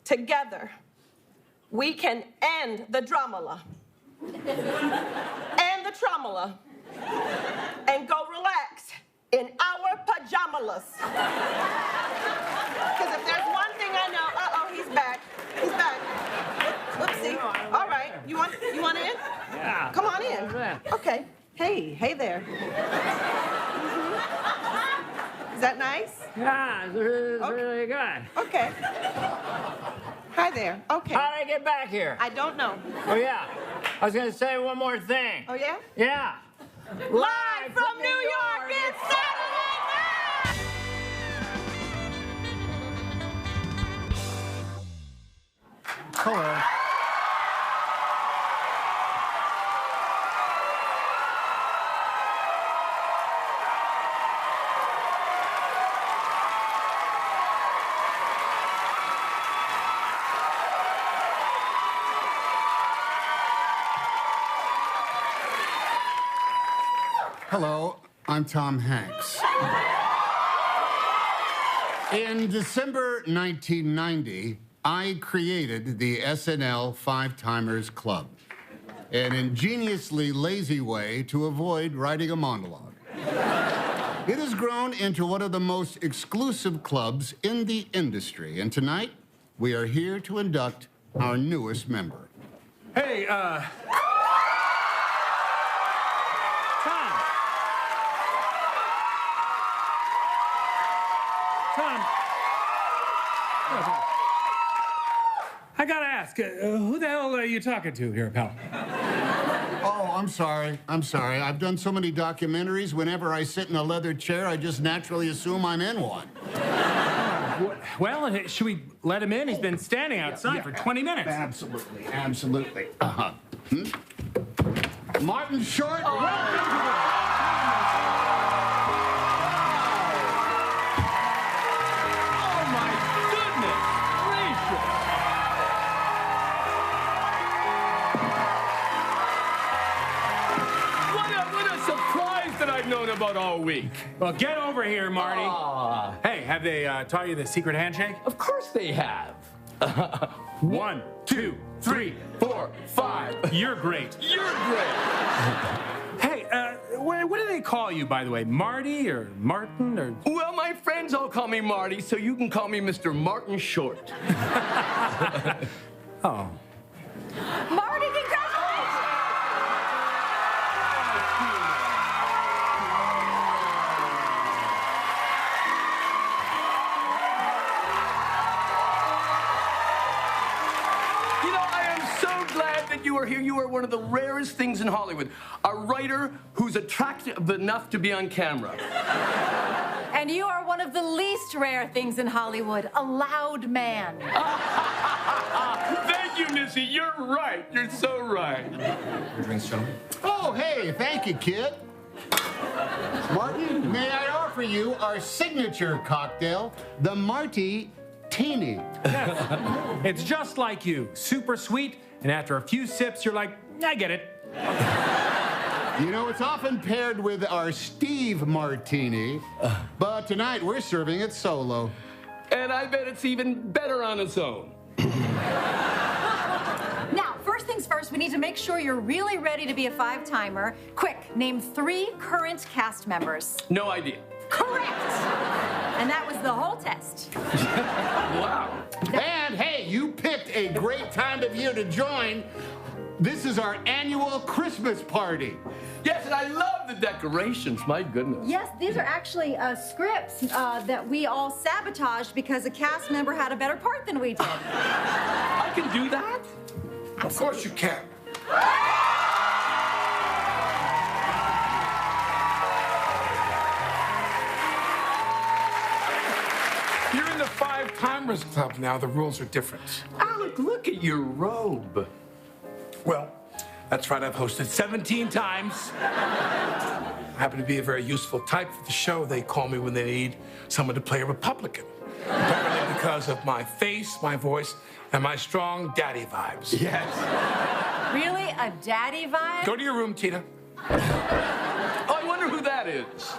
together, we can end the dramala and the traumala and go relax in our pajamas. Because if there's one thing I know, he's back. He's back. Whoopsie. All right, you want in? Yeah. Come on in. Okay. Hey there. Is that nice? Yeah, it's really good. Okay. Hi there. Okay. How did I get back here? I don't know. Oh, yeah. I was going to say one more thing. Oh, yeah? Yeah. Live from New York, it's Saturday night! Hello. Hello, I'm Tom Hanks. In December 1990, I created the SNL Five Timers Club, an ingeniously lazy way to avoid writing a monologue. It has grown into one of the most exclusive clubs in the industry, and tonight, we are here to induct our newest member. Hey, Tom. I gotta ask, who the hell are you talking to here, pal? Oh, I'm sorry. I've done so many documentaries, whenever I sit in a leather chair, I just naturally assume I'm in one. Well, should we let him in? He's been standing outside for 20 minutes. Absolutely. Martin Short, welcome to the... Oh, my goodness gracious. What a surprise that I've known about all week. Well, get over here, Marty. Aw. Hey, have they taught you the secret handshake? Of course they have. 1, 2, 3, 4, 5. You're great. You're great. Hey, what do they call you, by the way? Marty or Martin or... Well, my friends all call me Marty, so you can call me Mr. Martin Short. Oh. Marty, congratulations! You know, I am so glad that you are here. You are one of the rarest things in Hollywood. A writer who's attractive enough to be on camera. And you are one of the least rare things in Hollywood, a loud man. Thank you, Missy. You're right. You're so right. Your drinks, gentlemen. Oh, hey, thank you, kid. Martin, may I offer you our signature cocktail, the Marty-Teeny. It's just like you, super sweet, and after a few sips, you're like, I get it. You know, it's often paired with our Steve Martini, but tonight we're serving it solo. And I bet it's even better on its own. Now, first things first, we need to make sure you're really ready to be a five-timer. Quick, name 3 current cast members. No idea. Correct! And that was the whole test. Wow. And hey, you picked a great time of year to join. This is our annual Christmas party. Yes, and I love the decorations. My goodness. Yes, these are actually scripts that we all sabotaged because a cast member had a better part than we did. I can do that? Of course you can. You're in the Five Timers Club now. The rules are different. Alec, look at your robe. Well, that's right. I've hosted 17 times. I happen to be a very useful type for the show. They call me when they need someone to play a Republican. Apparently because of my face, my voice, and my strong daddy vibes. Yes. Really? A daddy vibe? Go to your room, Tina. Oh, I wonder who that is.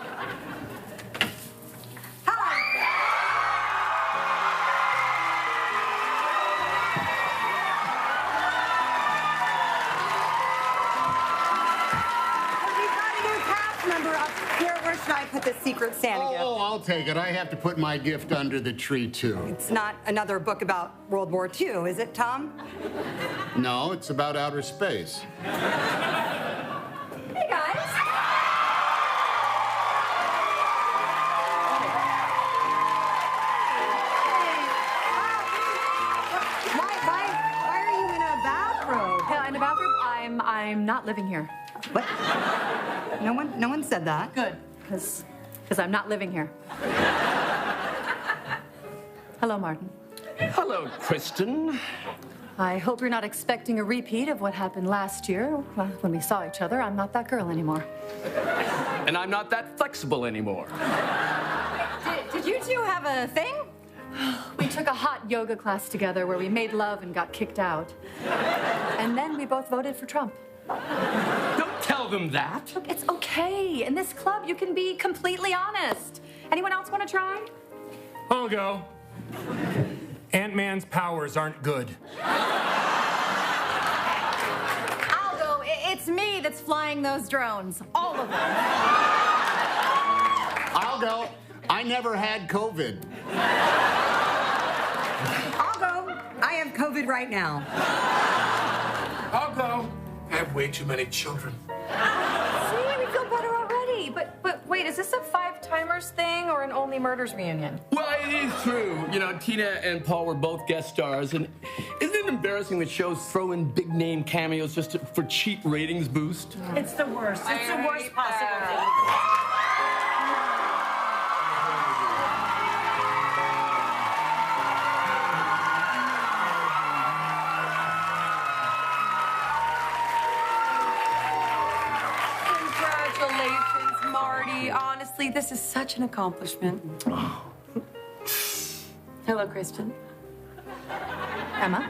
Where should I put this Secret Santa gift? Oh, I'll take it. I have to put my gift under the tree, too. It's not another book about World War II, is it, Tom? No, it's about outer space. Hey, guys. Why are you in a bathrobe? In a bathroom? I'm not living here. What? No one said that. Good, because I'm not living here. Hello, Martin. Hello, Kristen. I hope you're not expecting a repeat of what happened last year. Well, when we saw each other, I'm not that girl anymore. And I'm not that flexible anymore. Did you two have a thing? We took a hot yoga class together where we made love and got kicked out. And then we both voted for Trump. Don't tell them that. Look, it's okay. In this club, you can be completely honest. Anyone else want to try? I'll go. Ant-Man's powers aren't good. I'll go. It's me that's flying those drones. All of them. I'll go. I never had COVID. I'll go. I have COVID right now. I'll go. I have way too many children. See, we feel better already. But wait, is this a five-timers thing or an only murders reunion? Well, it is true. You know, Tina and Paul were both guest stars, and isn't it embarrassing that shows throw in big-name cameos just for cheap ratings boost? It's the worst. It's the worst possible thing. Congratulations, Marty. Honestly, this is such an accomplishment. Hello, Kristen. Emma?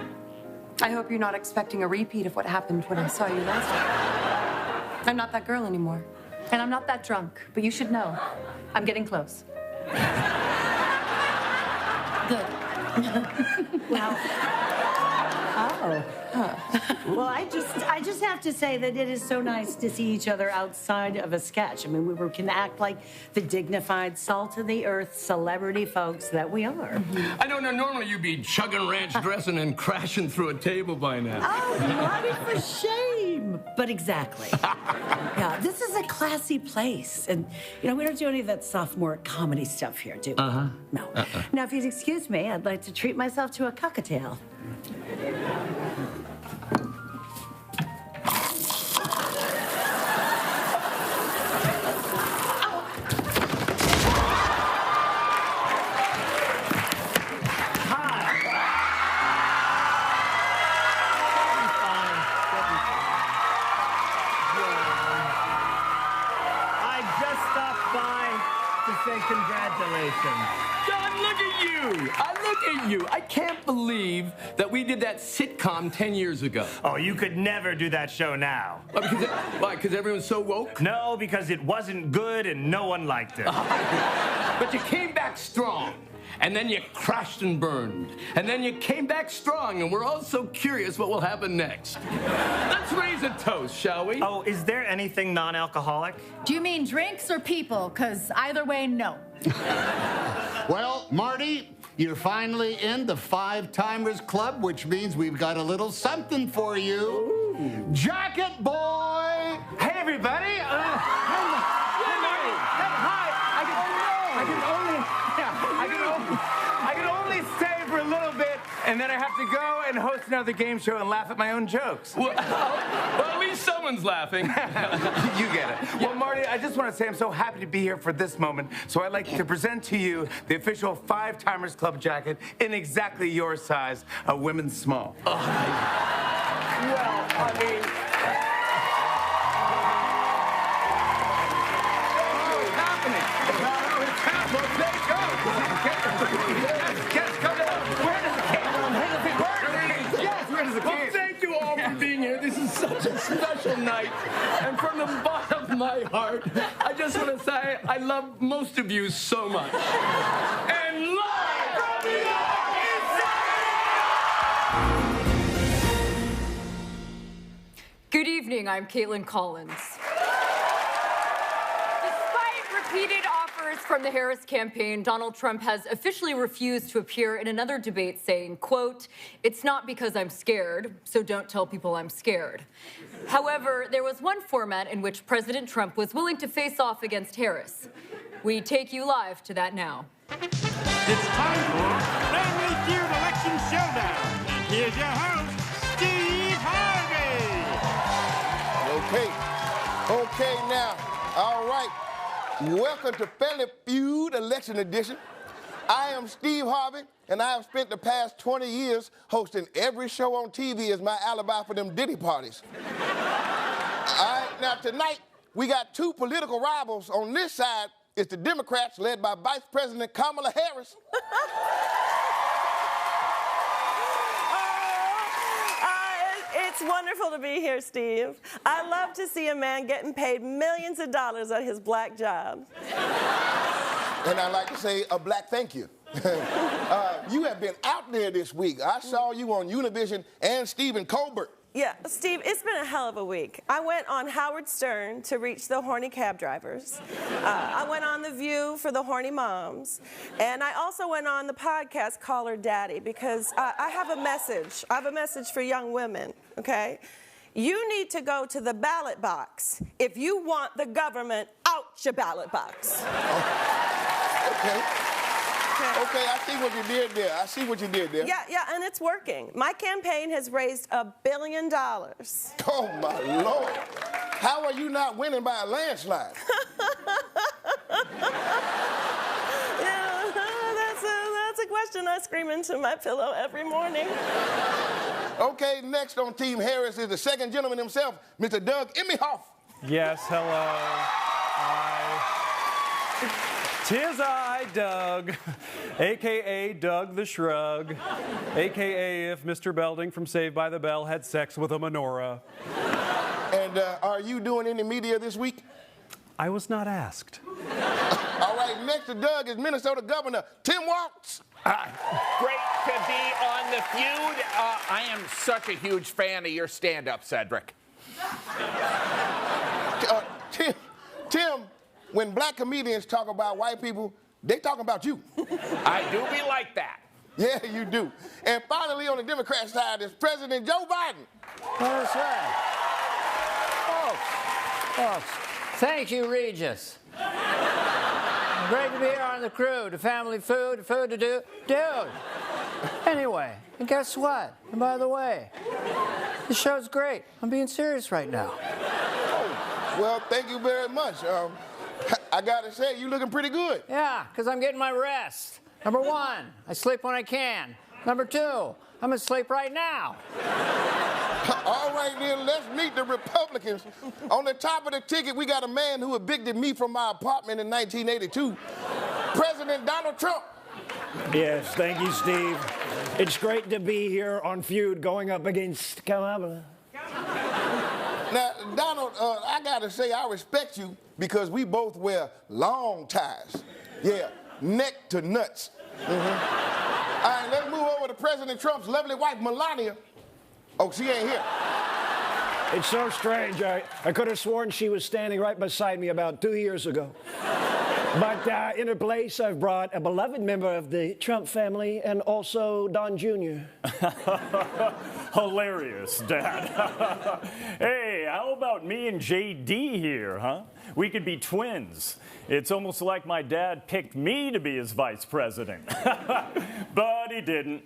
I hope you're not expecting a repeat of what happened when I saw you last time. I'm not that girl anymore. And I'm not that drunk, but you should know. I'm getting close. Good. Well, well, I just have to say that it is so nice to see each other outside of a sketch. I mean, we can act like the dignified, salt of the earth celebrity folks that we are. I know, normally you'd be chugging ranch dressing and crashing through a table by now. Oh, Marty, for shame. But exactly. Yeah, this is a classy place. And, you know, we don't do any of that sophomore comedy stuff here, do we? No. Now, if you'd excuse me, I'd like to treat myself to a cocktail. Congratulations. John, look at you. Look at you. I can't believe that we did that sitcom 10 years ago. Oh, you could never do that show now. Why, because everyone's so woke? No, because it wasn't good and no one liked it. But you came back strong. And then you crashed and burned. And then you came back strong, and we're all so curious what will happen next. Let's raise a toast, shall we? Oh, is there anything non-alcoholic? Do you mean drinks or people? Because either way, no. Well, Marty, you're finally in the Five Timers Club, which means we've got a little something for you. Ooh. Jacket Boy! Hey, everybody! I can only stay for a little bit, and then I have to go and host another game show and laugh at my own jokes. Well, at least someone's laughing. You get it. Well, Marty, I just want to say I'm so happy to be here for this moment, so I'd like to present to you the official Five Timers Club jacket in exactly your size, a women's small. Oh. Well, I mean... Well, thank you all for being here. This is such a special night. And from the bottom of my heart, I just want to say I love most of you so much. And live from New York is Good evening, I'm Caitlin Collins. Despite repeated offers from the Harris campaign, Donald Trump has officially refused to appear in another debate, saying, quote, "It's not because I'm scared, so don't tell people I'm scared." However, there was one format in which President Trump was willing to face off against Harris. We take you live to that now. It's time for Family Feud Election Showdown. And here's your host, Steve Harvey. Okay, now, all right. Welcome to Family Feud Election Edition. I am Steve Harvey, and I have spent the past 20 years hosting every show on TV as my alibi for them Diddy parties. All right, now tonight, we got two political rivals. On this side, it's the Democrats led by Vice President Kamala Harris. It's wonderful to be here, Steve. I love to see a man getting paid millions of dollars at his black job. And I'd like to say a black thank you. You have been out there this week. I saw you on Univision and Stephen Colbert. Yeah, Steve, it's been a hell of a week. I went on Howard Stern to reach the horny cab drivers. I went on The View for the horny moms. And I also went on the podcast Call Her Daddy because I have a message. I have a message for young women, okay? You need to go to the ballot box if you want the government out your ballot box. Okay, I see what you did there. Yeah, and it's working. My campaign has raised $1 billion. Oh, my Lord. How are you not winning by a landslide? Yeah, that's a question I scream into my pillow every morning. Okay, next on Team Harris is the second gentleman himself, Mr. Doug Emhoff. Yes, hello. Tis I, Doug, a.k.a. Doug the Shrug, a.k.a. if Mr. Belding from Saved by the Bell had sex with a menorah. And are you doing any media this week? I was not asked. All right, next to Doug is Minnesota Governor Tim Walz. Great to be on The Feud. I am such a huge fan of your stand-up, Cedric. Tim, when black comedians talk about white people, they talk about you. I do be like that. Yeah, you do. And finally, on the Democrat side is President Joe Biden. That's right. Folks, thank you, Regis. Great to be here on the crew, the family food to do. Dude. Anyway, and guess what? And by the way, the show's great. I'm being serious right now. Oh, well, thank you very much. I gotta say, you looking pretty good. Yeah, because I'm getting my rest. Number one, I sleep when I can. Number two, I'm gonna sleep right now. All right, then, let's meet the Republicans. On the top of the ticket, we got a man who evicted me from my apartment in 1982, President Donald Trump. Yes, thank you, Steve. It's great to be here on Feud going up against Kamala. Now, Donald, I gotta say, I respect you because we both wear long ties. Yeah, neck to nuts. All right, let's move over to President Trump's lovely wife, Melania. Oh, she ain't here. It's so strange. I could have sworn she was standing right beside me about 2 years ago. But in her place, I've brought a beloved member of the Trump family and also Don Jr. Hilarious, Dad. Hey, how about me and JD here, huh? We could be twins. It's almost like my dad picked me to be his vice president. But he didn't.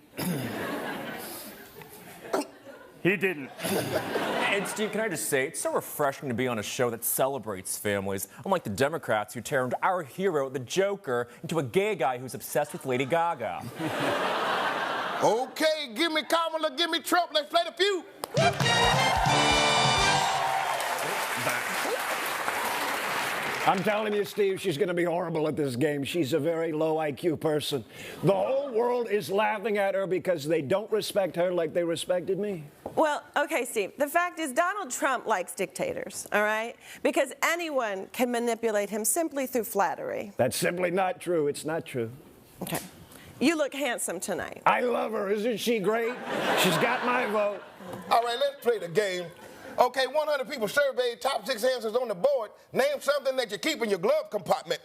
He didn't. And Steve, can I just say, it's so refreshing to be on a show that celebrates families, unlike the Democrats who turned our hero, the Joker, into a gay guy who's obsessed with Lady Gaga. Okay, give me Kamala, give me Trump. Let's play the Feud. I'm telling you, Steve, she's going to be horrible at this game. She's a very low IQ person. The whole world is laughing at her because they don't respect her like they respected me. Well, okay, Steve, the fact is Donald Trump likes dictators, all right? Because anyone can manipulate him simply through flattery. That's simply not true. It's not true. Okay. You look handsome tonight. I love her. Isn't she great? She's got my vote. All right, let's play the game. Okay, 100 people surveyed, top 6 answers on the board. Name something that you keep in your glove compartment.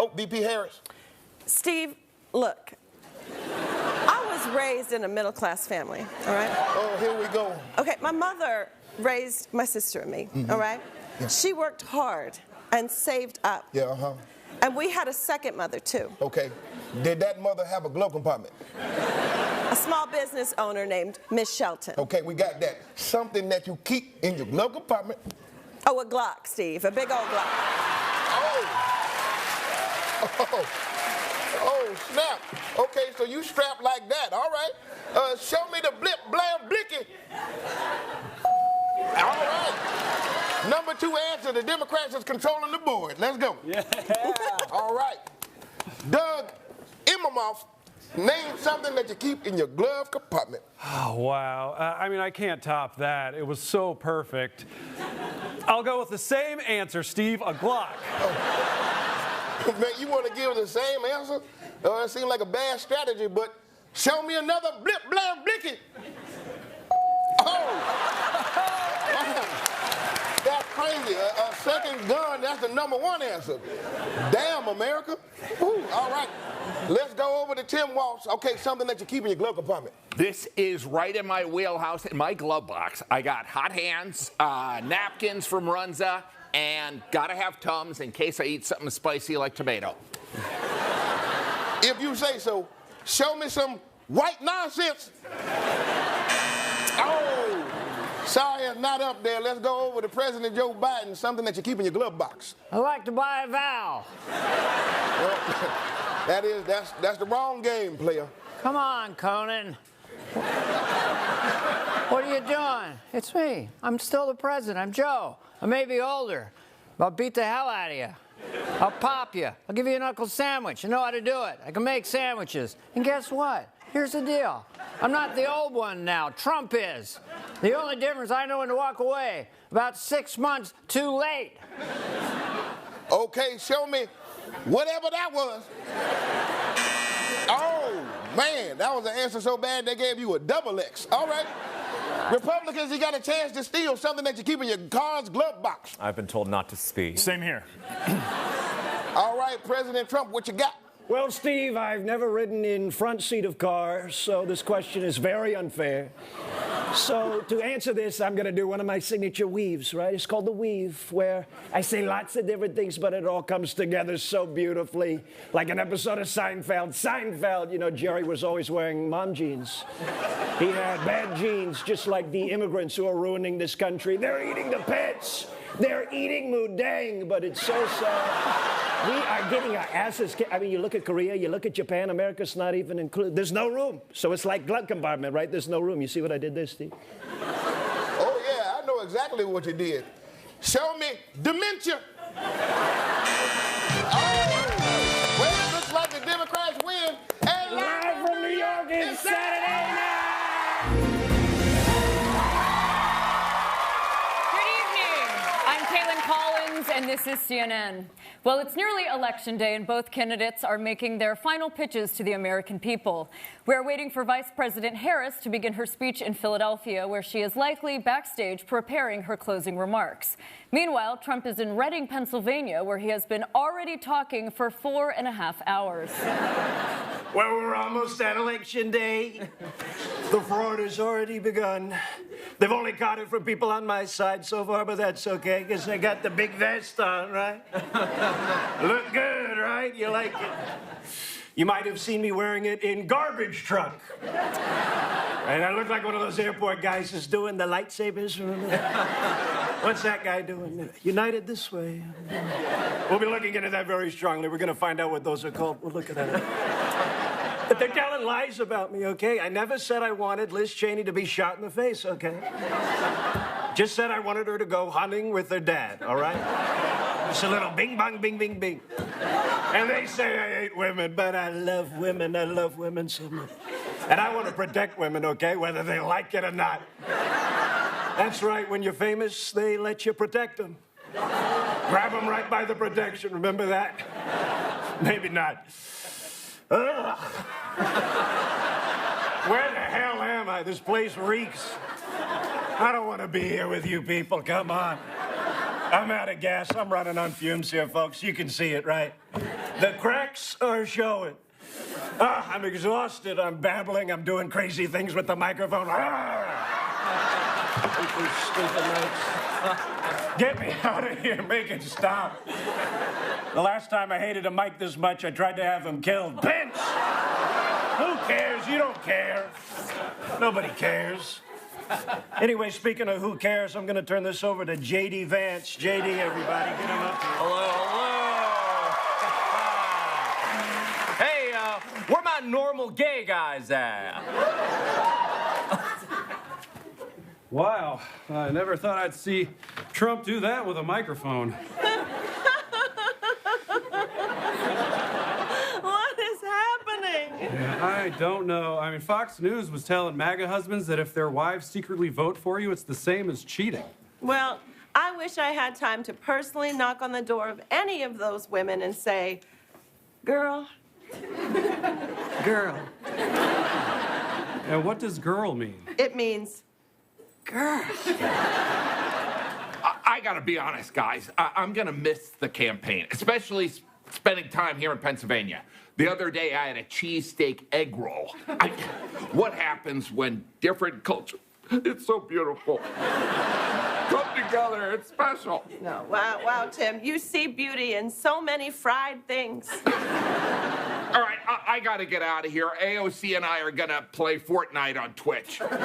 Oh, VP Harris. Steve, look, I was raised in a middle-class family, all right? Oh, here we go. Okay, my mother raised my sister and me, all right? Yeah. She worked hard and saved up. Yeah, uh-huh. And we had a second mother, too. Okay. Did that mother have a glove compartment? A small business owner named Miss Shelton. Okay, we got that. Something that you keep in your glove compartment. Oh, a Glock, Steve, a big old Glock. Oh, snap. Okay, so you strapped like that, all right. Show me the blip, blam, blicky. All right. Number 2 answer, the Democrats is controlling the board. Let's go. Yeah. All right. Doug Immermoff, name something that you keep in your glove compartment. Oh, wow. I mean, I can't top that. It was so perfect. I'll go with the same answer, Steve, a Glock. Oh. Man, you want to give the same answer? It seems like a bad strategy, but show me another blip, blam, blicky. That's crazy. A second gun, that's the number 1 answer. Damn, America. Ooh, all right. Let's go over to Tim Walsh. Okay, something that you keep in your glove compartment. This is right in my wheelhouse, in my glove box. I got hot hands, napkins from Runza, and gotta have Tums in case I eat something spicy like tomato. If you say so, show me some white nonsense. Oh, sorry, it's not up there. Let's go over to President Joe Biden, something that you keep in your glove box. I like to buy a vowel. Well, that's the wrong game, player. Come on, Conan. What are you doing? It's me. I'm still the president. I'm Joe. I may be older, but I'll beat the hell out of you. I'll pop you. I'll give you an Uncle Sandwich. I know how to do it. I can make sandwiches. And guess what? Here's the deal. I'm not the old one now. Trump is. The only difference, I know when to walk away. About 6 months too late. Okay, show me whatever that was. Oh, man, that was an answer so bad they gave you a double X. All right. Republicans, you got a chance to steal something that you keep in your car's glove box. I've been told not to speak. Same here. All right, President Trump, what you got? Well, Steve, I've never ridden in front seat of cars, so this question is very unfair. So to answer this, I'm going to do one of my signature weaves, right? It's called the weave, where I say lots of different things, but it all comes together so beautifully, like an episode of Seinfeld. Seinfeld, you know, Jerry was always wearing mom jeans. He had bad genes, just like the immigrants who are ruining this country. They're eating the pets. They're eating Mudang, but it's so sad. We are getting our asses kicked. I mean, you look at Korea, you look at Japan, America's not even included. There's no room. So it's like glove compartment, right? There's no room. You see what I did there, Steve? Oh, yeah, I know exactly what you did. Show me dementia. Oh, well, it looks like the Democrats win. And live from New York, it's Saturday night. Collins, and this is CNN. Well, it's nearly Election Day, and both candidates are making their final pitches to the American people. We're waiting for Vice President Harris to begin her speech in Philadelphia, where she is likely backstage preparing her closing remarks. Meanwhile, Trump is in Reading, Pennsylvania, where he has been already talking for 4.5 hours. Well, we're almost at Election Day. The fraud has already begun. They've only caught it from people on my side so far, but that's okay, because they got the big vest on, right? Look good, right? You like it? You might have seen me wearing it in Garbage Truck. And I look like one of those airport guys who's doing the lightsabers, remember that? What's that guy doing? United this way. We'll be looking into that very strongly. We're going to find out what those are called. We'll look at that. But they're telling lies about me, okay? I never said I wanted Liz Cheney to be shot in the face, okay? Just said I wanted her to go hunting with her dad, all right? Just a little bing, bang, bing, bing, bing. And they say I hate women, but I love women. I love women so much. And I want to protect women, okay, whether they like it or not. That's right, when you're famous, they let you protect them. Grab them right by the protection, remember that? Maybe not. Ugh. Where the hell am I? This place reeks. I don't want to be here with you people, come on. I'm out of gas, I'm running on fumes here, folks. You can see it, right? The cracks are showing. I'm exhausted. I'm babbling. I'm doing crazy things with the microphone. Stupid nights. Get me out of here. Make it stop. The last time I hated a mic this much, I tried to have him killed. Pinch! Who cares? You don't care. Nobody cares. Anyway, speaking of who cares, I'm going to turn this over to J.D. Vance. J.D., everybody, get him up here. Hello. Hey, where my normal gay guys at? Wow, I never thought I'd see Trump do that with a microphone. What is happening? Yeah, I don't know. I mean, Fox News was telling MAGA husbands that if their wives secretly vote for you, it's the same as cheating. Well, I wish I had time to personally knock on the door of any of those women and say, girl, girl. And what does girl mean? It means girl. I gotta be honest, guys. I'm gonna miss the campaign, especially spending time here in Pennsylvania. The other day, I had a cheesesteak egg roll. What happens when different cultures? It's so beautiful. Come together. It's special. No, wow, Tim. You see beauty in so many fried things. All right, I gotta get out of here. AOC and I are gonna play Fortnite on Twitch. For the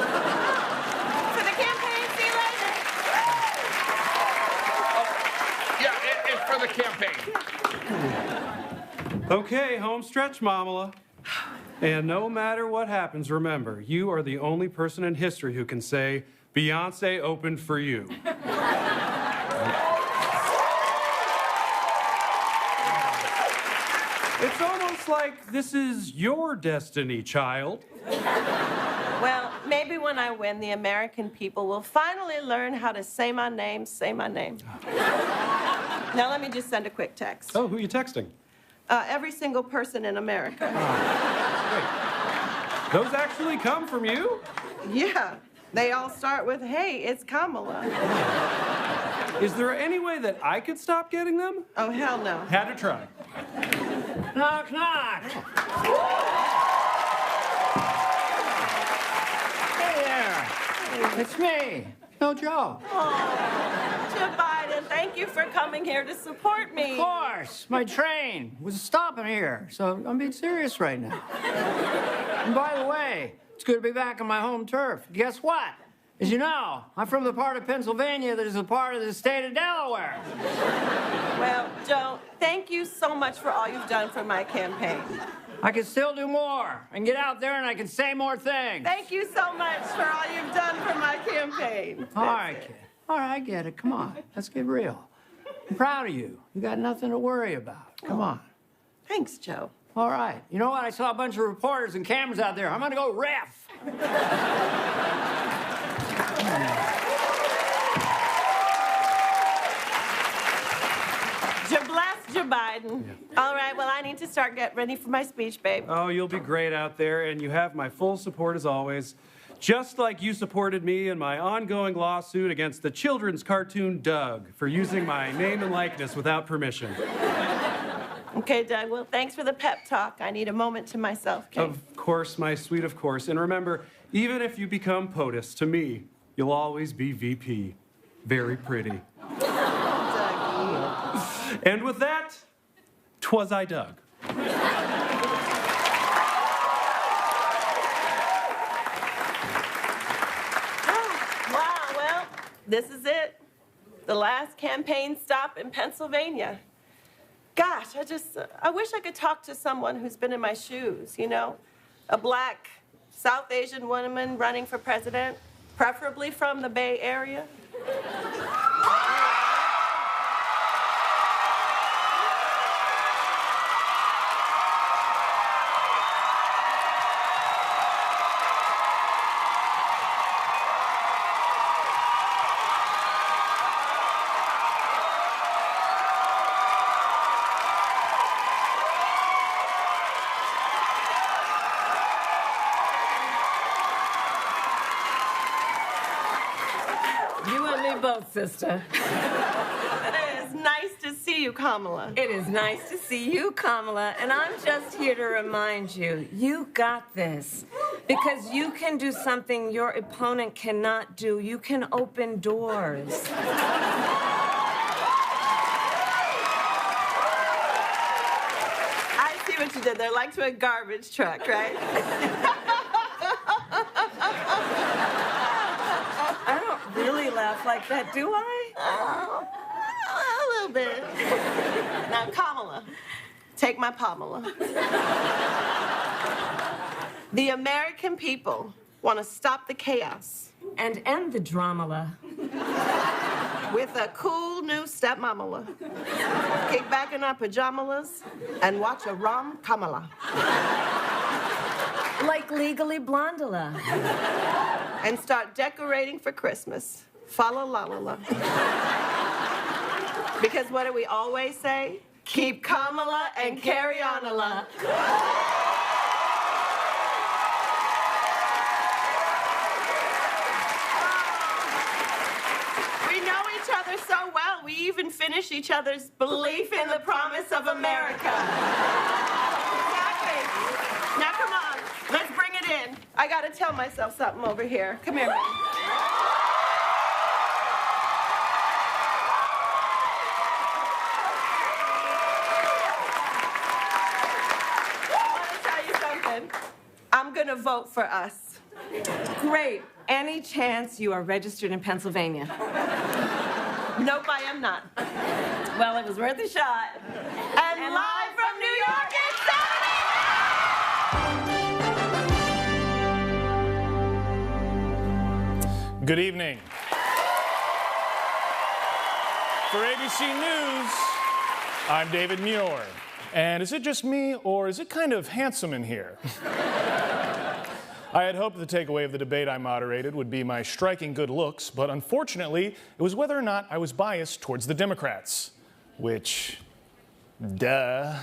campaign, see you later. Yeah, it's for the campaign. Okay, home stretch, Mamala. And no matter what happens, remember, you are the only person in history who can say, Beyonce opened for you. It's almost like this is your destiny, child. Well, maybe when I win, the American people will finally learn how to say my name, say my name. Now let me just send a quick text. Oh, who are you texting? Every single person in America. Wait. Those actually come from you? Yeah. They all start with, hey, it's Kamala. Is there any way that I could stop getting them? Oh, hell no. Had to try. Knock, knock. Hey there. It's me. No joke. Oh, Joe Biden, thank you for coming here to support me. Of course. My train was stopping here, so I'm being serious right now. And by the way, it's good to be back on my home turf. Guess what? As you know, I'm from the part of Pennsylvania that is a part of the state of Delaware. Well, Joe, thank you so much for all you've done for my campaign. I can still do more. I can get out there and I can say more things. Thank you so much for all you've done for my campaign. All right, kid. All right, I get it. Come on. Let's get real. I'm proud of you. You got nothing to worry about. Come on. Thanks, Joe. All right. You know what? I saw a bunch of reporters and cameras out there. I'm going to go ref. Bless Joe Biden. Yeah. All right, well, I need to start getting ready for my speech, babe. Oh, you'll be great out there, and you have my full support as always. Just like you supported me in my ongoing lawsuit against the children's cartoon Doug for using my name and likeness without permission. Okay, Doug, well, thanks for the pep talk. I need a moment to myself, okay? Of course, my sweet, of course. And remember, even if you become POTUS, to me, you'll always be VP. Very pretty. And with that, 'twas I, Doug. Wow, well, this is it. The last campaign stop in Pennsylvania. Gosh, I wish I could talk to someone who's been in my shoes, you know? A black South Asian woman running for president, preferably from the Bay Area. You and me both, sister. It is nice to see you, Kamala. It is nice to see you, Kamala. And I'm just here to remind you, you got this. Because you can do something your opponent cannot do. You can open doors. I see what you did there, like to a garbage truck, right? I don't really laugh like that, do I? A little bit. Now, Kamala, take my Pamela. The American people want to stop the chaos. And end the drama. With a cool new stepmamala. Kick back in our pajamas and watch a rom-kamala. Like Legally Blondula. And start decorating for Christmas. Fa la la la la. Because what do we always say? Keep Kamala and carry on a la. We know each other so well, we even finish each other's belief in the promise of America. Exactly. Now come on, let's bring it in. I gotta tell myself something over here. Come here, man. I'm gonna vote for us. Great. Any chance you are registered in Pennsylvania? Nope, I am not. Well, it was worth a shot. And live from New York, it's Saturday! Good evening. For ABC News, I'm David Muir. And is it just me, or is it kind of handsome in here? I had hoped the takeaway of the debate I moderated would be my striking good looks, but unfortunately, it was whether or not I was biased towards the Democrats. Which, duh.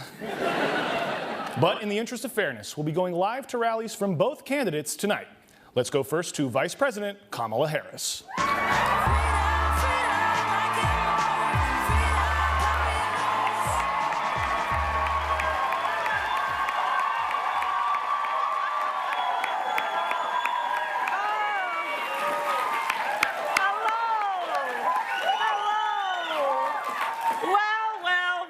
But in the interest of fairness, we'll be going live to rallies from both candidates tonight. Let's go first to Vice President Kamala Harris.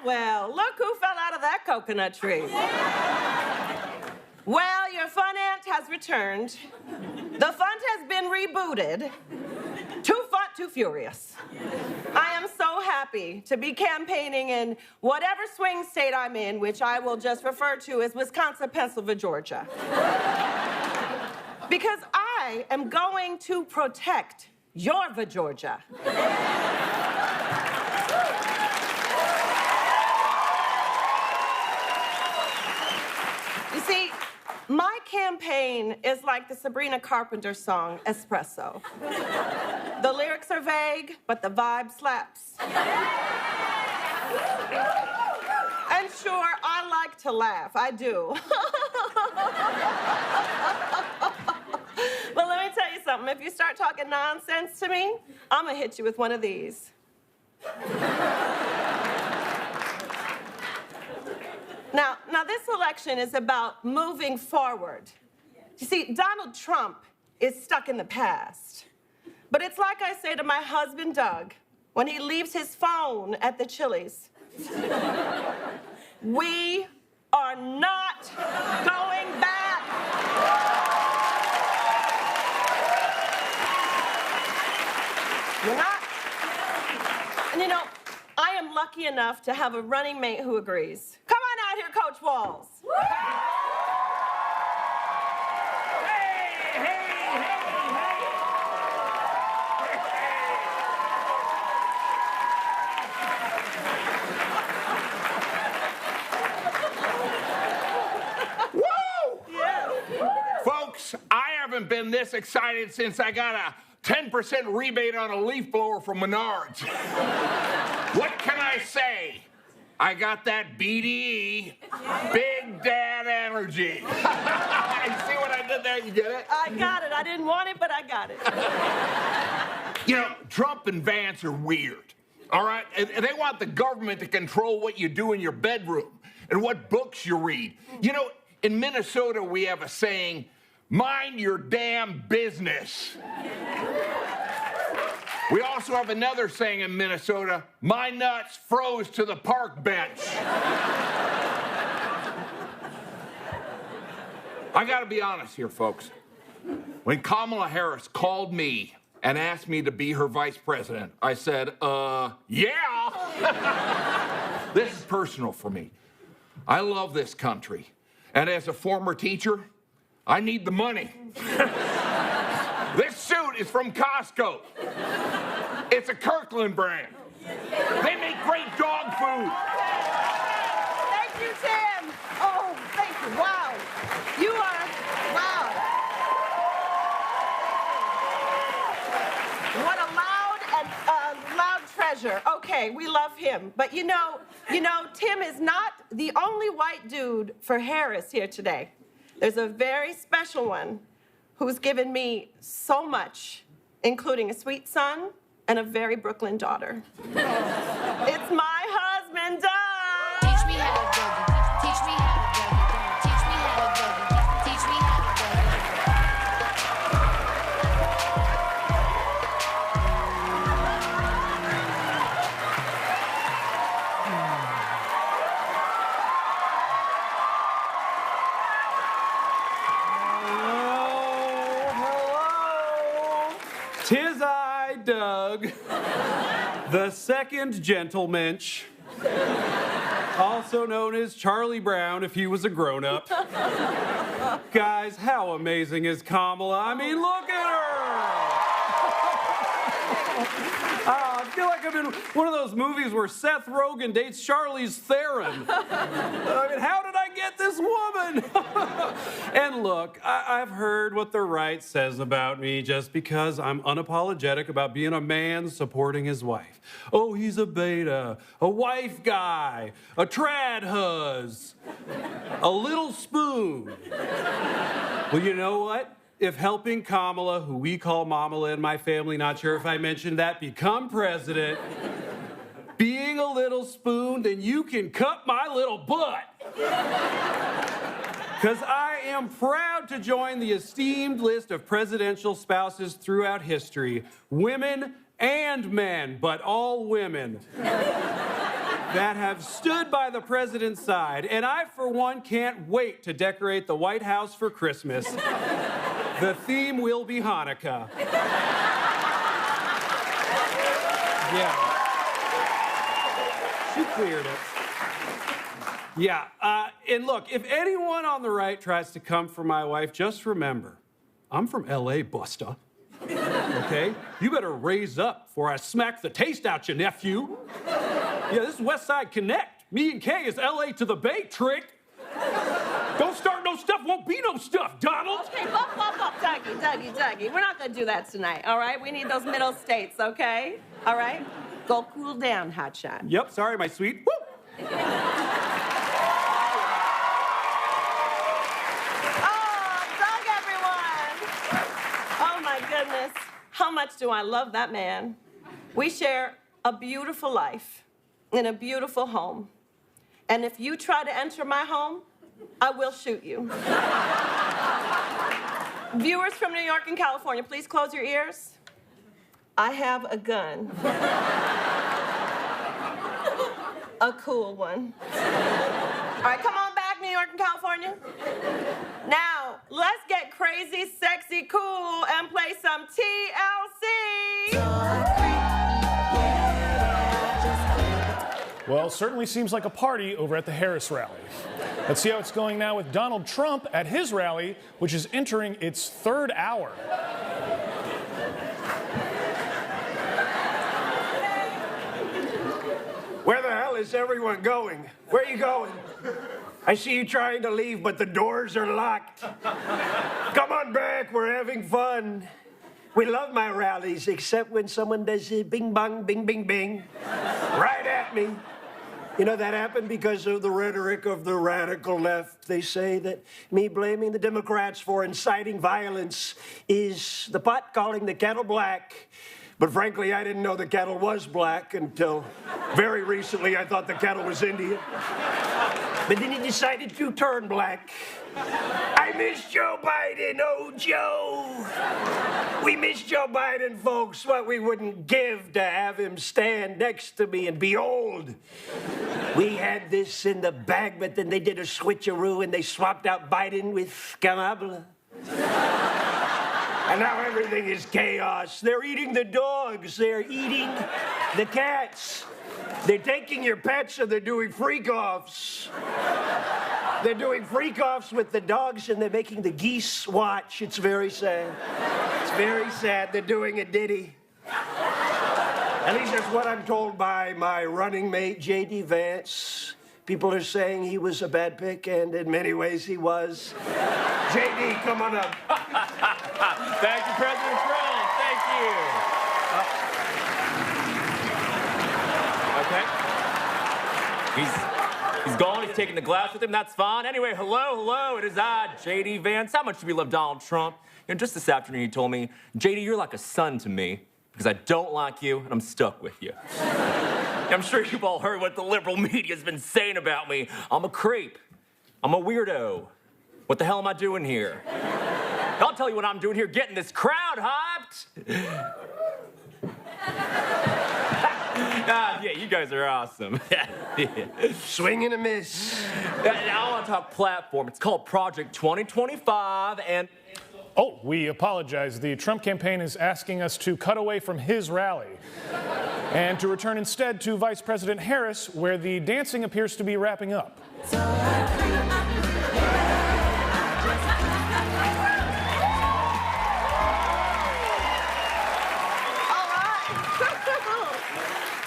Well, look who fell out of that coconut tree. Well, your fun aunt has returned. The fun has been rebooted. Too fun, too furious. I am so happy to be campaigning in whatever swing state I'm in, which I will just refer to as Wisconsin, Pennsylvania, Georgia. Because I am going to protect your Georgia. You see, my campaign is like the Sabrina Carpenter song, Espresso. The lyrics are vague, but the vibe slaps. And sure, I like to laugh, I do. But let me tell you something, if you start talking nonsense to me, I'm gonna hit you with one of these. Now this election is about moving forward. You see, Donald Trump is stuck in the past. But it's like I say to my husband, Doug, when he leaves his phone at the Chili's. We are not going back. We're not. And you know, I am lucky enough to have a running mate who agrees. Come on out here, Coach Walls. Folks, I haven't been this excited since I got a 10% rebate on a leaf blower from Menards. What can I say? I got that BDE, Big Dad Energy. You see what I did there? You get it? I got it. I didn't want it, but I got it. You know, Trump and Vance are weird, all right? And they want the government to control what you do in your bedroom and what books you read. You know, in Minnesota, we have a saying, mind your damn business. We also have another saying in Minnesota, my nuts froze to the park bench. I gotta be honest here, folks. When Kamala Harris called me and asked me to be her vice president, I said, yeah. This is personal for me. I love this country. And as a former teacher, I need the money. This suit is from Costco. It's a Kirkland brand. They make great dog food. Thank you, Tim. Oh, thank you. Wow. You are, wow. What a loud treasure. Okay, we love him. But you know, Tim is not the only white dude for Harris here today. There's a very special one who's given me so much, including a sweet son and a very Brooklyn daughter. It's my husband, Doug. Teach me how to boogie. Teach me how to boogie. Teach me how to boogie. Teach me how to Tis I, Doug, the second gentlemensch, also known as Charlie Brown if he was a grown-up. Guys, how amazing is Kamala? I mean, look at her! I feel like I'm in one of those movies where Seth Rogen dates Charlize Theron. I mean, how did I get this woman? And look, I've heard what the right says about me just because I'm unapologetic about being a man supporting his wife. Oh, he's a beta, a wife guy, a trad huzz, a little spoon. Well, you know what? If helping Kamala, who we call Mamala in my family, not sure if I mentioned that, become president, being a little spoon, then you can cut my little butt. Because I am proud to join the esteemed list of presidential spouses throughout history, women and men, but all women, that have stood by the president's side. And I, for one, can't wait to decorate the White House for Christmas. The theme will be Hanukkah. Yeah. She cleared it. Yeah, and look, if anyone on the right tries to come for my wife, just remember, I'm from L.A., Busta. Okay? You better raise up before I smack the taste out you, nephew. Yeah, this is West Side Connect. Me and Kay is L.A. to the Bay trick. Don't start no stuff, won't be no stuff, Donald. Okay, up. Dougie. We're not gonna do that tonight, all right? We need those middle states, okay? All right? Go cool down, hotshot. Yep, sorry, my sweet. Woo! Goodness, how much do I love that man? We share a beautiful life in a beautiful home. And if you try to enter my home, I will shoot you. Viewers from New York and California, please close your ears. I have a gun. A cool one. All right, come on back, New York and California. Now, let's get crazy, sexy, cool, and play some TLC. Well, certainly seems like a party over at the Harris rally. Let's see how it's going now with Donald Trump at his rally, which is entering its third hour. Where the hell is everyone going? Where are you going? I see you trying to leave, but the doors are locked. Come on back, we're having fun. We love my rallies, except when someone does bing bong, bing, bing, bing, right at me. You know, that happened because of the rhetoric of the radical left. They say that me blaming the Democrats for inciting violence is the pot calling the kettle black. But frankly, I didn't know the kettle was black until very recently I thought the kettle was Indian. But then he decided to turn black. I miss Joe Biden, oh Joe. We miss Joe Biden, folks, what we wouldn't give to have him stand next to me and be old. We had this in the bag, but then they did a switcheroo and they swapped out Biden with Kamala. And now everything is chaos. They're eating the dogs. They're eating the cats. They're taking your pets and they're doing freak-offs. They're doing freak-offs with the dogs and they're making the geese watch. It's very sad. It's very sad. They're doing a ditty. At least that's what I'm told by my running mate, J.D. Vance. People are saying he was a bad pick, and in many ways he was. J.D., come on up. Thank you, President Trump. Thank you. Okay. He's gone. He's taking the glass with him. That's fine. Anyway, hello. It is I, J.D. Vance. How much do we love Donald Trump? You know, just this afternoon he told me, J.D., you're like a son to me because I don't like you and I'm stuck with you. I'm sure you've all heard what the liberal media's been saying about me. I'm a creep. I'm a weirdo. What the hell am I doing here? I'll tell you what I'm doing here, getting this crowd hyped. Yeah, you guys are awesome. Swing and a miss. Now I want to talk platform. It's called Project 2025, and... Oh, we apologize. The Trump campaign is asking us to cut away from his rally and to return instead to Vice President Harris, where the dancing appears to be wrapping up.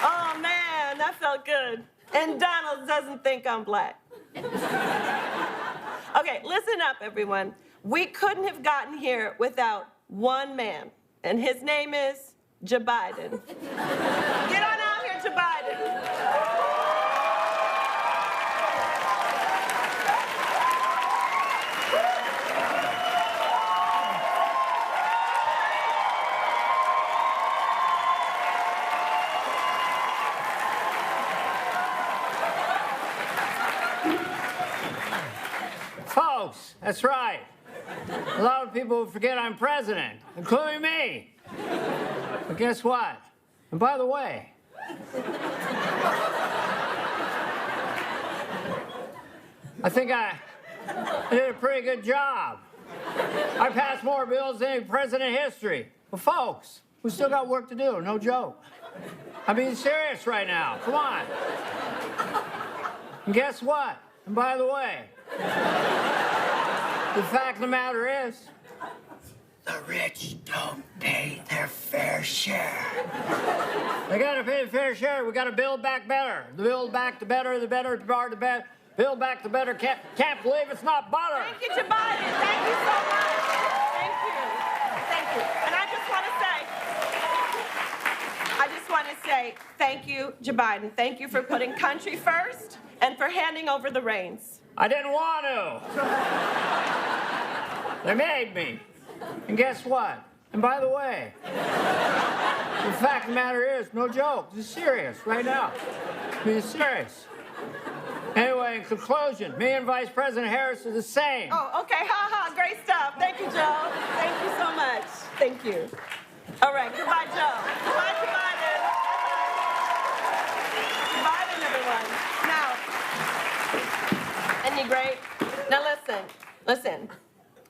Oh, man, that felt good. And Donald doesn't think I'm black. Okay, listen up, everyone. We couldn't have gotten here without one man, and his name is Joe Biden. Get on out here, Joe Biden. Folks, that's right. A lot of people forget I'm president, including me. But guess what? And by the way, I think I did a pretty good job. I passed more bills than any president in history. But folks, we still got work to do, no joke. I'm being serious right now, come on. And guess what? And by the way, the fact of the matter is, the rich don't pay their fair share. They gotta pay the fair share. We gotta build back better. Build back the better, the better, the better. Build back the better. Can't believe it's not butter. Thank you, Joe Biden. Thank you so much. Thank you. Thank you. And I just want to say thank you, Joe Biden. Thank you for putting country first and for handing over the reins. I didn't want to. They made me. And guess what? And by the way, the fact of the matter is, no joke, this is serious right now. Being serious. Anyway, in conclusion, me and Vice President Harris are the same. Oh, okay, great stuff. Thank you, Joe. Thank you so much. Thank you. All right, goodbye, Joe. Goodbye, Joe Biden. Goodbye, everyone. Now, isn't he great? Now listen,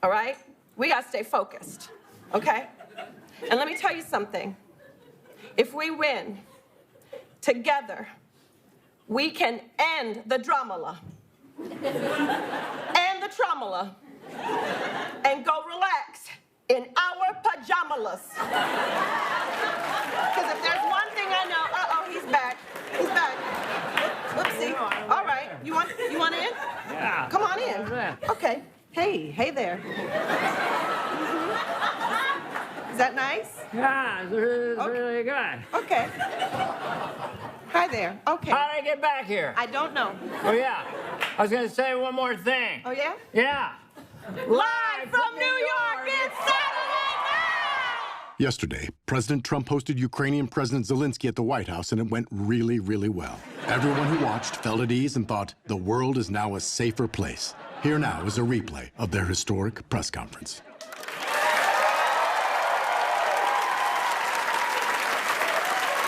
all right? We gotta stay focused, okay? And let me tell you something. If we win together, we can end the dramala. And the traumala. And go relax in our pajamas. Because if there's one thing I know, he's back. He's back. Whoopsie. All right. You want in? Yeah. Come on in. Okay. Hey there. Is that nice? Yeah, it's really good. Okay. Hi there. Okay. How did I get back here? I don't know. Oh, yeah. I was going to say one more thing. Oh, yeah? Yeah. Live from New York, it's Saturday night! Yesterday, President Trump hosted Ukrainian President Zelensky at the White House, and it went really, really well. Everyone who watched felt at ease and thought the world is now a safer place. Here now is a replay of their historic press conference.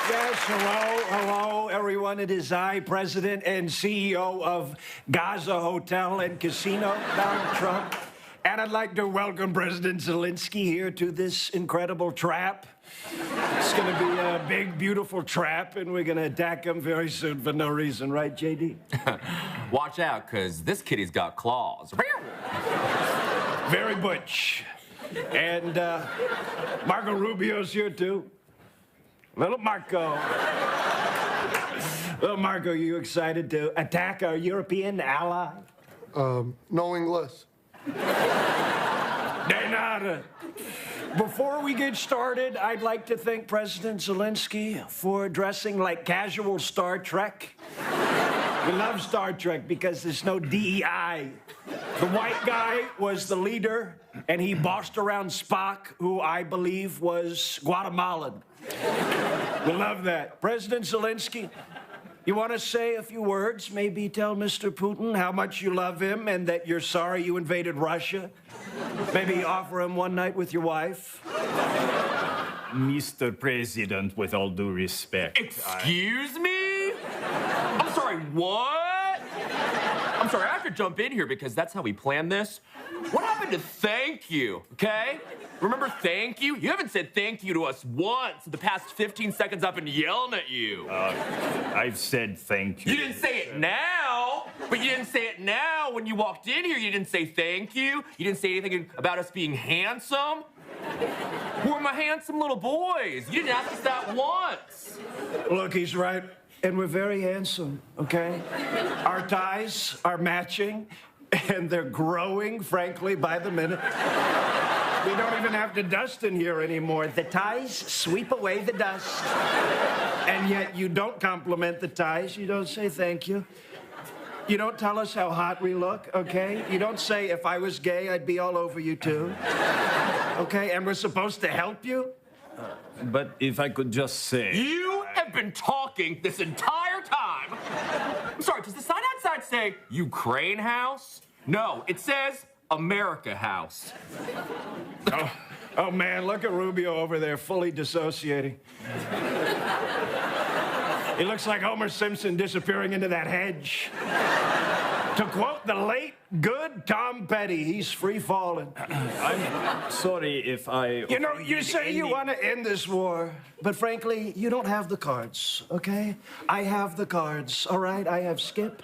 Yes, hello, everyone. It is I, President and CEO of Gaza Hotel and Casino, Donald Trump. And I'd like to welcome President Zelensky here to this incredible trap. It's going to be a big, beautiful trap, and we're going to attack him very soon for no reason, right, JD? Watch out, because this kitty's got claws. Very butch. And Marco Rubio's here, too. Little Marco. Little Marco, you excited to attack our European ally? No English. De nada. Before we get started, I'd like to thank President Zelensky for dressing like casual Star Trek. We love Star Trek because there's no DEI. The white guy was the leader, and he bossed around Spock, who I believe was Guatemalan. We love that. President Zelensky, you want to say a few words? Maybe tell Mr. Putin how much you love him and that you're sorry you invaded Russia? Maybe offer him one night with your wife? Mr. President, with all due respect. Excuse me? I'm sorry, what? I'm sorry, I have to jump in here because that's how we planned this. What happened to thank you, okay? Remember thank you? You haven't said thank you to us once in the past 15 seconds I've been yelling at you. I've said thank you. You didn't say it now, but you didn't say it now when you walked in here. You didn't say thank you. You didn't say anything about us being handsome. Who are my handsome little boys? You didn't ask us that once. Look, he's right, and we're very handsome, okay? Our ties are matching, and they're growing, frankly, by the minute. We don't even have to dust in here anymore. The ties sweep away the dust. And yet you don't compliment the ties. You don't say thank you. You don't tell us how hot we look, okay? You don't say, if I was gay, I'd be all over you too. Okay, and we're supposed to help you? But if I could just say... You have been talking this entire time. I'm sorry, does the sign outside say Ukraine House? No, it says America House. Oh, man, look at Rubio over there, fully dissociating. He looks like Homer Simpson disappearing into that hedge. To quote the late, good Tom Petty, he's free-falling. I'm sorry if I... You know, you say you want to end this war, but frankly, you don't have the cards, okay? I have the cards, all right? I have skip.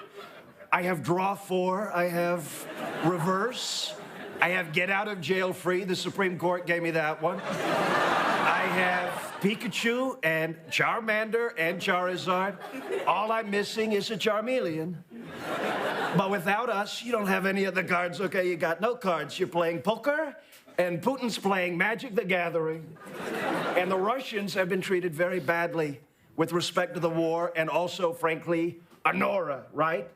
I have draw 4. I have reverse. I have get out of jail free. The Supreme Court gave me that one. I have Pikachu and Charmander and Charizard. All I'm missing is a Charmeleon. But without us, you don't have any of the cards, okay? You got no cards. You're playing poker, and Putin's playing Magic the Gathering. And the Russians have been treated very badly with respect to the war, and also, frankly, Honora, right?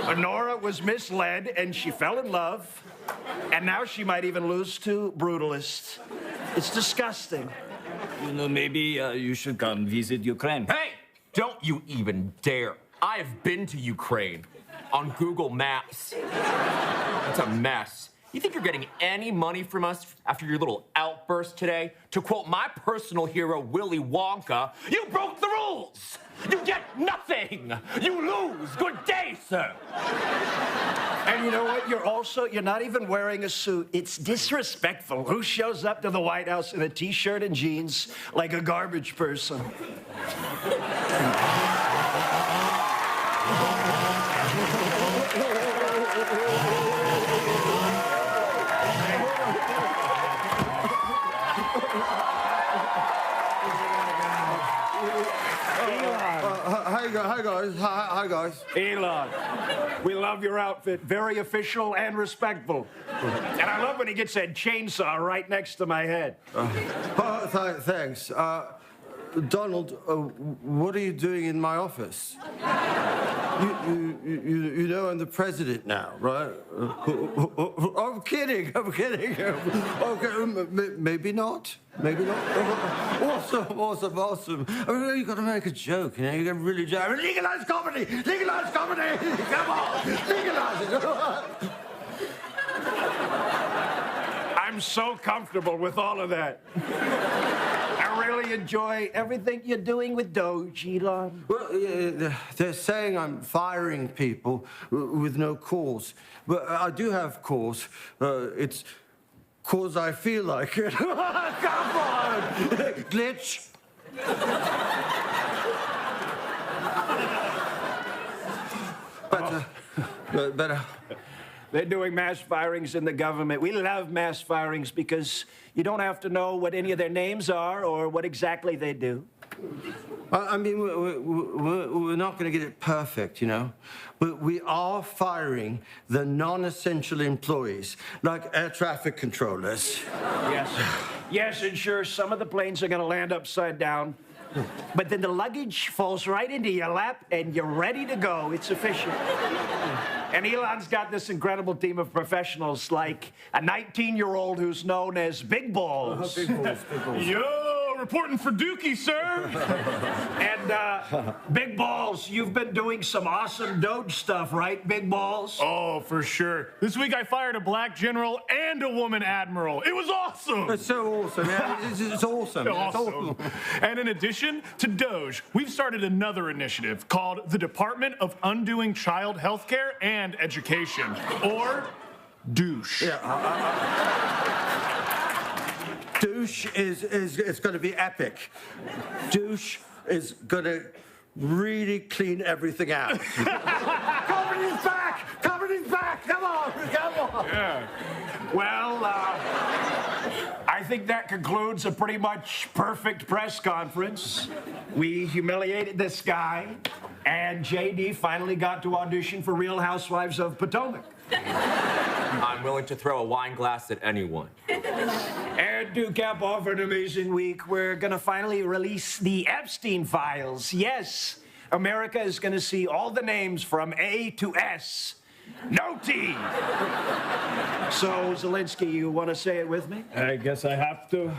Honora was misled, and she fell in love, and now she might even lose to brutalists. It's disgusting. You know, maybe you should come visit Ukraine. Hey, don't you even dare. I have been to Ukraine on Google Maps. It's a mess. You think you're getting any money from us after your little outburst today? To quote my personal hero, Willy Wonka, you broke the rules! You get nothing! You lose! Good day, sir! And you know what? You're not even wearing a suit. It's disrespectful. Who shows up to the White House in a t-shirt and jeans like a garbage person? Hi, guys. Elon, we love your outfit. Very official and respectful. And I love when he gets that chainsaw right next to my head. Thanks. Donald, what are you doing in my office? You know I'm the president now, right? I'm kidding. Okay, maybe not. Maybe not. Awesome. I mean, you got to make a joke, you know. You got to really joke. I mean, legalize comedy. Come on, legalize it. I'm so comfortable with all of that. I really enjoy everything you're doing with Doge, Elon. Well, they're saying I'm firing people with no cause. But I do have cause. It's cause I feel like it. Come on! Glitch. But they're doing mass firings in the government. We love mass firings because you don't have to know what any of their names are or what exactly they do. I mean, we're not going to get it perfect, you know, but we are firing the non-essential employees, like air traffic controllers. Yes, and sure, some of the planes are going to land upside down. But then the luggage falls right into your lap and you're ready to go. It's official. And Elon's got this incredible team of professionals, like a 19-year-old who's known as Big Balls. Big Balls. Yo, reporting for Dookie, sir. And Big Balls, you've been doing some awesome Doge stuff, right, Big Balls? Oh, for sure. This week I fired a black general and a woman admiral. It was awesome. It's so awesome, man. It's awesome. It's awesome. And in addition to Doge, we've started another initiative called the Department of Undoing Child Healthcare and Education, or Douche. Douche is going to be epic. Douche is going to really clean everything out. Comedy's back! Comedy's back! Come on! Yeah. Well, I think that concludes a pretty much perfect press conference. We humiliated this guy, and JD finally got to audition for Real Housewives of Potomac. I'm willing to throw a wine glass at anyone. And to cap off an amazing week, we're gonna finally release the Epstein files. Yes, America is gonna see all the names from A to S. No T. So, Zelensky, you want to say it with me? I guess I have to.